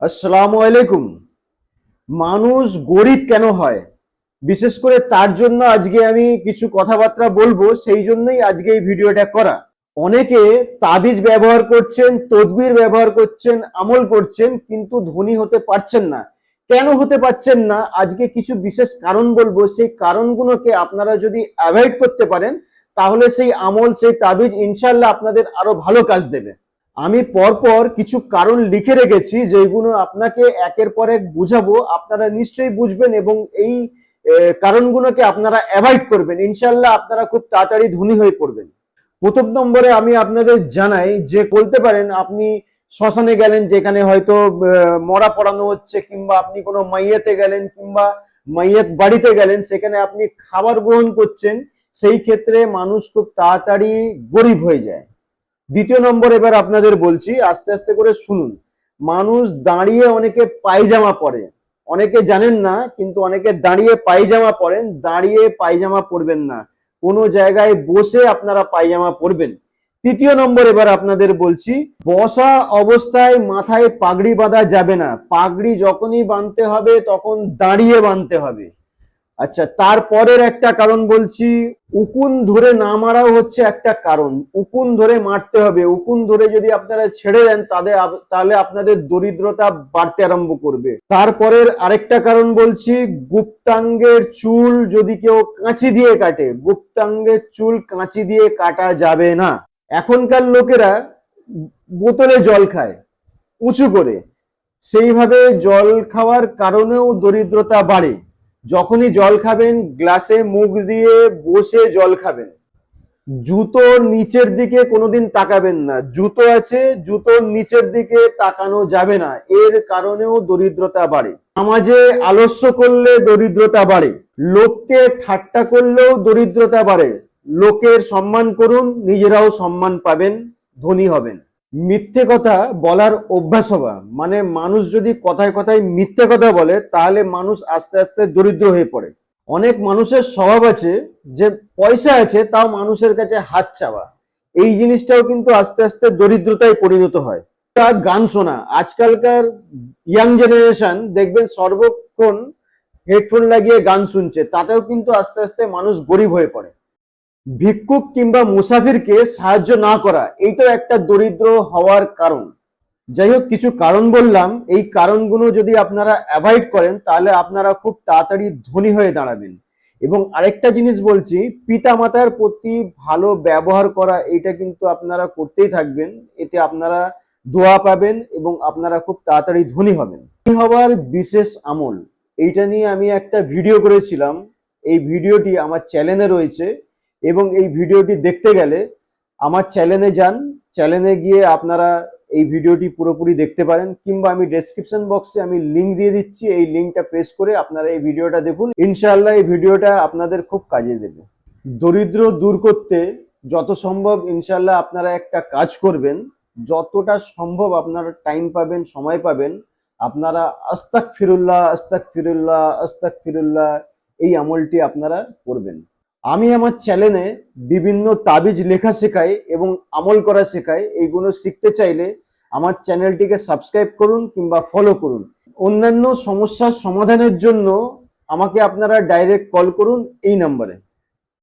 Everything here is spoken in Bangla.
আসসালামু আলাইকুম। মানুষ গরিব কেন হয়, বিশেষ করে তার জন্য আজকে আমি কিছু কথাবার্তা বলবো, সেই জন্যই আজকে এই ভিডিওটা করা। অনেকে তাবিজ ব্যবহার করছেন, তদবির ব্যবহার করছেন, আমল করছেন, কিন্তু ধনী হতে পারছেন না। কেন হতে পারছেন না, আজকে কিছু বিশেষ কারণ বলবো। সেই কারণগুলোকে আপনারা যদি অ্যাভয়েড করতে পারেন, তাহলে সেই আমল, সেই তাবিজ ইনশাল্লাহ আপনাদের আরো ভালো কাজ দেবে। আমি পরপর কিছু কারণ লিখে রেখেছি, যেগুলো আপনাকে একের পর এক বুঝাবো, আপনারা নিশ্চয়ই বুঝবেন এবং এই কারণগুলোকে আপনারা অ্যাভয়েড করবেন। ইনশাল্লাহ আপনারা খুব তাড়াতাড়ি ধনী হয়ে পড়বেন। প্রথম নম্বরে আমি আপনাদের জানাই যে, বলতে পারেন আপনি শ্মশানে গেলেন, যেখানে হয়তো মরা পড়ানো হচ্ছে, কিংবা আপনি কোনো মাইয়াতে গেলেন, কিংবা মাইয়াত বাড়িতে গেলেন, সেখানে আপনি খাবার গ্রহণ করছেন, সেই ক্ষেত্রে মানুষ খুব তাড়াতাড়ি গরিব হয়ে যায়। দ্বিতীয় নম্বর এবার আপনাদের বলছি, আস্তে আস্তে করে শুনুন। মানুষ দাঁড়িয়ে অনেকে পায়জামা পরে, অনেকে জানেন না, কিন্তু অনেকে দাঁড়িয়ে পায়জামা পরেন। দাঁড়িয়ে পায়জামা পরবেন না, কোনো জায়গায় বসে আপনারা পায়জামা পরবেন। তৃতীয় নম্বর এবার আপনাদের বলছি, বসা অবস্থায় মাথায় পাগড়ি বাঁধা যাবে না। পাগড়ি যখনই বাঁধতে হবে তখন দাঁড়িয়ে বাঁধতে হবে। আচ্ছা, তারপরের একটা কারণ বলছি, উকুন ধরে না মারাও হচ্ছে একটা কারণ। উকুন ধরে মারতে হবে। উকুন ধরে যদি আপনারা ছেড়ে দেন, তাহলে আপনাদের দরিদ্রতা বাড়তে আরম্ভ করবে। তারপরের আরেকটা কারণ বলছি, গুপ্তাঙ্গের চুল যদি কেউ কাঁচি দিয়ে কাটে, গুপ্তাঙ্গের চুল কাঁচি দিয়ে কাটা যাবে না। এখনকার লোকেরা বোতলে জল খায় উঁচু করে, সেইভাবে জল খাওয়ার কারণেও দরিদ্রতা বাড়ে। যখনই জল খাবেন, গ্লাসে মুখ দিয়ে বসে জল খাবেন। জুতোর নিচের দিকে কোনোদিন তাকাবেন না। জুতো আছে, জুতোর নিচের দিকে তাকানো যাবে না, এর কারণেও দরিদ্রতা বাড়ে। সমাজে আলস্য করলে দরিদ্রতা বাড়ে। লোককে ঠাট্টা করলেও দরিদ্রতা বাড়ে। লোকের সম্মান করুন, নিজেরাও সম্মান পাবেন, ধনী হবেন। মিথ্যে কথা বলার অভ্যাস হওয়া, মানে মানুষ যদি কথায় কথায় মিথ্যে কথা বলে, তাহলে মানুষ আস্তে আস্তে দরিদ্র হয়ে পড়ে। অনেক মানুষের স্বভাব আছে যে পয়সা আছে তাও মানুষের কাছে হাত চাওয়া, এই জিনিসটাও কিন্তু আস্তে আস্তে দরিদ্রতায় পরিণত হয়। গান শোনা, আজকালকার ইয়াং জেনারেশন দেখবেন সর্বক্ষণ হেডফোন লাগিয়ে গান শুনছে, তাতেও কিন্তু আস্তে আস্তে মানুষ গরিব হয়ে পড়ে। ভিক্ষুক কিংবা মুসাফিরকে সাহায্য না করা, এইটাও একটা দরিদ্র হওয়ার কারণ। যাই হোক, কিছু কারণ বললাম, এই কারণগুলো যদি আপনারা অ্যাভয়েড করেন, তাহলে আপনারা খুব তাড়াতাড়ি ধনী হয়ে দাঁড়াবেন। এবং আরেকটা জিনিস বলছি, পিতা মাতার প্রতি ভালো ব্যবহার করা, এটা কিন্তু আপনারা করতেই থাকবেন। এতে আপনারা দোয়া পাবেন এবং আপনারা খুব তাড়াতাড়ি ধনী হবেন। ধনী হওয়ার বিশেষ আমল, এইটা নিয়ে আমি একটা ভিডিও করেছিলাম। এই ভিডিওটি আমার চ্যানেলে রয়েছে, এবং এই ভিডিওটি দেখতে গেলে আমার চ্যানেলে যান, চ্যানেলে গিয়ে আপনারা এই ভিডিওটি পুরোপুরি দেখতে পারেন, কিংবা আমি ডেসক্রিপশন বক্সে আমি লিংক দিয়ে দিচ্ছি, এই লিংকটা প্রেস করে আপনারা এই ভিডিওটা দেখুন। ইনশাআল্লাহ এই ভিডিওটা আপনাদের খুব কাজে দেবে। দরিদ্র দূর করতে যত সম্ভব ইনশাআল্লাহ আপনারা একটা কাজ করবেন। যতটা সম্ভব আপনারা টাইম পাবেন, সময় পাবেন, আপনারা আস্তাগফিরুল্লাহ আস্তাগফিরুল্লাহ আস্তাগফিরুল্লাহ এই আমলটি আপনারা করবেন। আমি আমার চ্যানেলে বিভিন্ন তাবিজ লেখা শেখাই এবং আমল করা শেখাই। এইগুলো শিখতে চাইলে আমার চ্যানেলটিকে সাবস্ক্রাইব করুন কিংবা ফলো করুন। অন্যান্য সমস্যার সমাধানের জন্য আমাকে আপনারা ডাইরেক্ট কল করুন এই নাম্বারে।